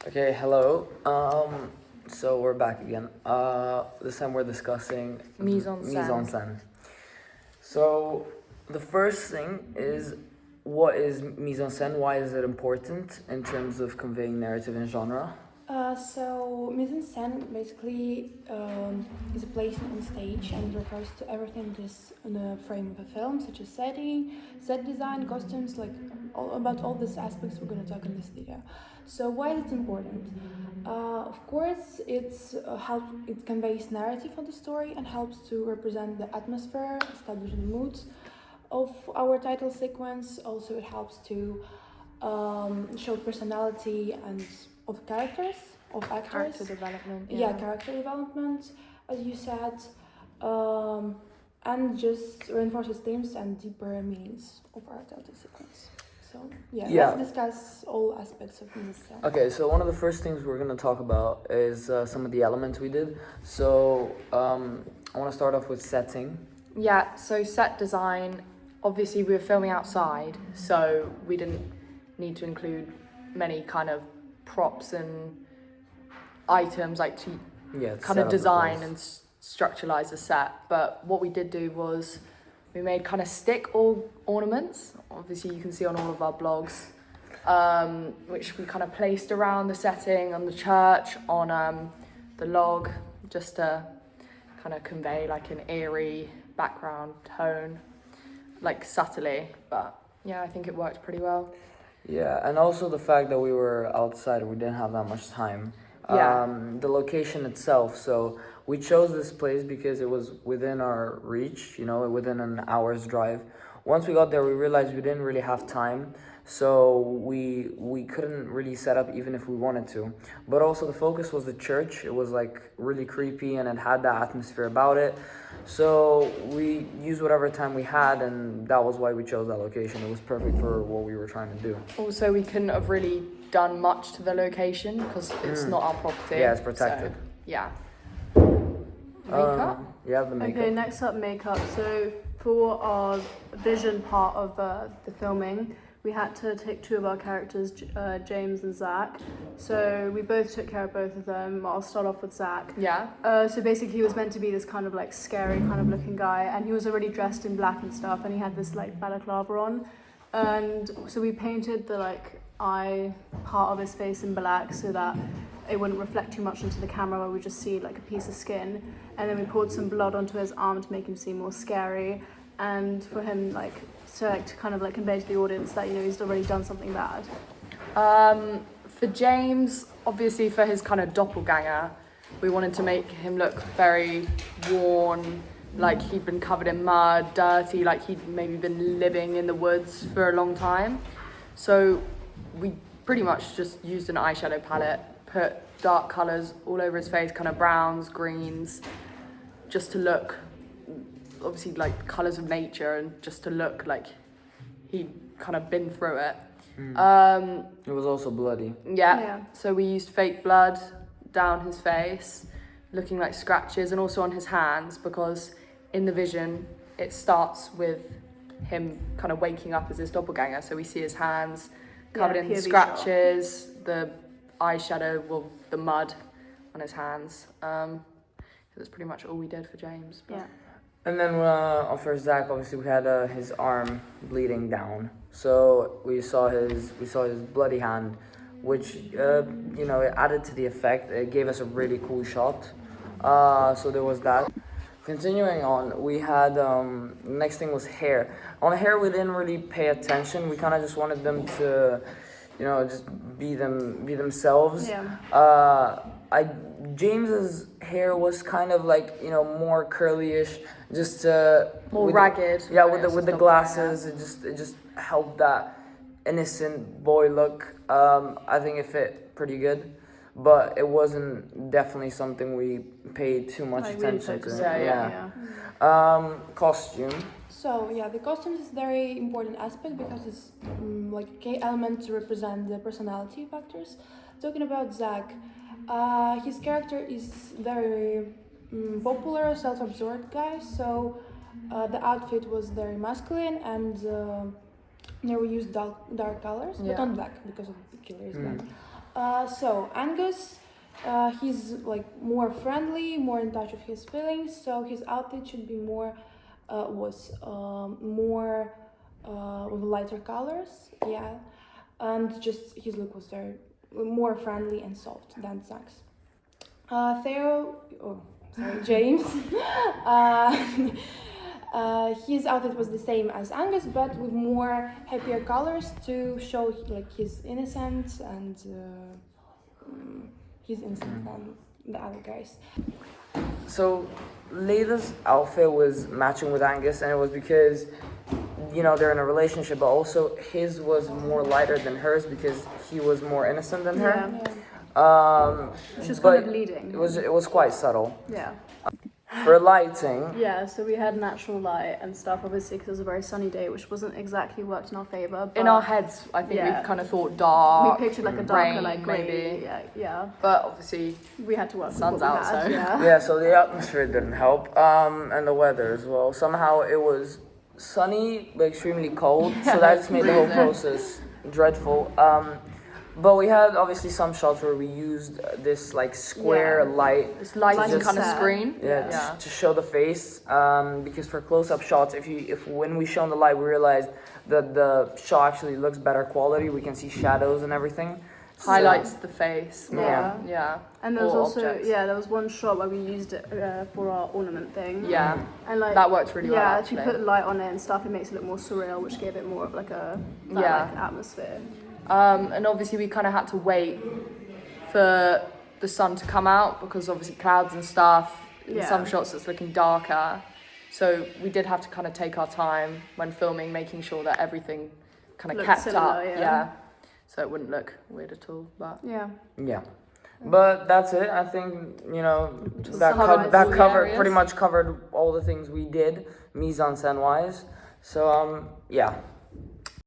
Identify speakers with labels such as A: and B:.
A: Okay, hello. So we're back again. This time we're discussing
B: Mise-en-scène.
A: So the first thing is, what is mise en scène? Why is it important in terms of conveying narrative and genre?
C: So mise-en-scène basically is a placement on stage, and it refers to everything just in the frame of a film, such as setting, set design, costumes, like about all these aspects we're going to talk in this video. So why is it important? Of course, it conveys narrative of the story and helps to represent the atmosphere, establish the moods of our title sequence. Also, it helps to show personality and of characters, of actors.
B: Character development.
C: Yeah, character development, as you said, and just reinforces themes and deeper meanings of our title sequence. So let's discuss all aspects of mise-en-scène.
A: Okay, so one of the first things we're going to talk about is some of the elements we did. So I want to start off with setting.
B: Yeah, so set design, obviously we were filming outside, so we didn't need to include many kind of props and items like to kind of design and structuralize the set. But what we did do was we made kind of stick ornaments. Obviously you can see on all of our blogs, which we kind of placed around the setting, on the church, on the log, just to kind of convey like an eerie background tone, like subtly. But yeah, I think it worked pretty well.
A: Yeah, and also the fact that we were outside, we didn't have that much time.
B: Yeah.
A: The location itself, so we chose this place because it was within our reach, within an hour's drive. Once we got there, we realized we didn't really have time, so we couldn't really set up even if we wanted to. But also the focus was the church. It was like really creepy and it had that atmosphere about it. So we used whatever time we had, and that was why we chose that location. It was perfect for what we were trying to do.
B: Also, we couldn't have really done much to the location because it's not our property.
A: Yeah, it's protected.
B: So, yeah.
A: Makeup? Yeah, the makeup.
D: Okay, next up, makeup. So for our vision part of the filming, we had to take two of our characters, James and Zach. So we both took care of both of them. I'll start off with Zach.
B: Yeah.
D: So basically he was meant to be this kind of like scary kind of looking guy, and he was already dressed in black and stuff, and he had this like balaclava on. And so we painted the like eye part of his face in black so that it wouldn't reflect too much into the camera, where we just see like a piece of skin. And then we poured some blood onto his arm to make him seem more scary, and for him to kind of like convey to the audience that he's already done something bad.
B: For James, obviously for his kind of doppelganger, we wanted to make him look very worn, like he'd been covered in mud, dirty, like he'd maybe been living in the woods for a long time. So we pretty much just used an eyeshadow palette, put dark colours all over his face, kind of browns, greens, just to look, obviously like colours of nature, and just to look like he'd kind of been through it.
A: It was also bloody.
B: Yeah. So we used fake blood down his face, looking like scratches, and also on his hands, because in the vision it starts with him kind of waking up as his doppelganger. So we see his hands covered in
D: POV
B: scratches, the eyeshadow, well, the mud on his hands. That's pretty much all we did for James. But.
D: Yeah.
A: And then for Zach, obviously we had his arm bleeding down, so we saw his bloody hand, which it added to the effect. It gave us a really cool shot. So there was that. Continuing on, we had next thing was hair. On hair, we didn't really pay attention. We kind of just wanted them to, just be themselves.
D: Yeah.
A: James's hair was kind of like more curly-ish, just
B: more ragged.
A: Yeah, with the glasses, it just helped that innocent boy look. I think it fit pretty good, but it wasn't definitely something we paid too much attention to.
B: Yeah.
A: Costume.
C: So the costumes is very important aspect because it's like a key element to represent the personality of actors. Talking about Zach, his character is very popular, self-absorbed guy. So the outfit was very masculine, and we used dark colors, but not black because of the killer is black. So Angus, he's like more friendly, more in touch with his feelings. So his outfit should be more, more with lighter colors. Yeah, and just his look was very more friendly and soft than Zach's. James. His outfit was the same as Angus, but with more happier colors to show like his innocence and he's innocent than the other guys.
A: So Layla's outfit was matching with Angus, and it was because, you know, they're in a relationship, but also his was more lighter than hers because he was more innocent than her.
D: Yeah. She's
A: but
D: kind of leading.
A: it was quite subtle.
D: Yeah.
A: For lighting,
D: Yeah, so we had natural light and stuff, obviously, because it was a very sunny day, which wasn't exactly worked in our favour.
B: In our heads, I think
D: Yeah.
B: we kind of thought dark.
D: we pictured like a darker,
B: rain,
D: like grey.
B: maybe.
D: Yeah.
B: But obviously,
D: We had to work with
B: Sun's
D: what we
B: out,
D: had,
B: so-
D: yeah.
A: yeah, so the atmosphere didn't help, and the weather as well. Somehow it was sunny but extremely cold, so that just made the whole process dreadful. But we had obviously some shots where we used this like square
D: Yeah.
A: light,
B: it's lighting
A: Just
B: kind of
D: set.
B: screen.
A: yeah,
B: Yeah.
A: to show the face. Because for close-up shots, if when we shone the light, we realized that the shot actually looks better quality. We can see shadows and everything. So-
B: Highlights the face.
A: Yeah.
B: Yeah.
D: And there was
B: Or
D: also,
B: objects.
D: there was one shot where we used it for our ornament thing.
B: Yeah.
D: And like,
B: That worked really well,
D: yeah,
B: actually.
D: she put light on it and stuff, it makes it look more surreal, which gave it more of like a, that,
B: Yeah.
D: like, atmosphere.
B: And obviously we kind of had to wait for the sun to come out because obviously clouds and stuff. In
D: Yeah.
B: some shots it's looking darker. So we did have to kind of take our time when filming, making sure that everything kind of
D: Looked
B: kept
D: similar,
B: up.
D: yeah.
B: So it wouldn't look weird at all. But
D: Yeah.
A: Yeah, but that's it. I think, you know,
B: Just
A: that
B: summarized all the
A: covered
B: areas.
A: pretty much covered all the things we did mise en scène wise. So yeah.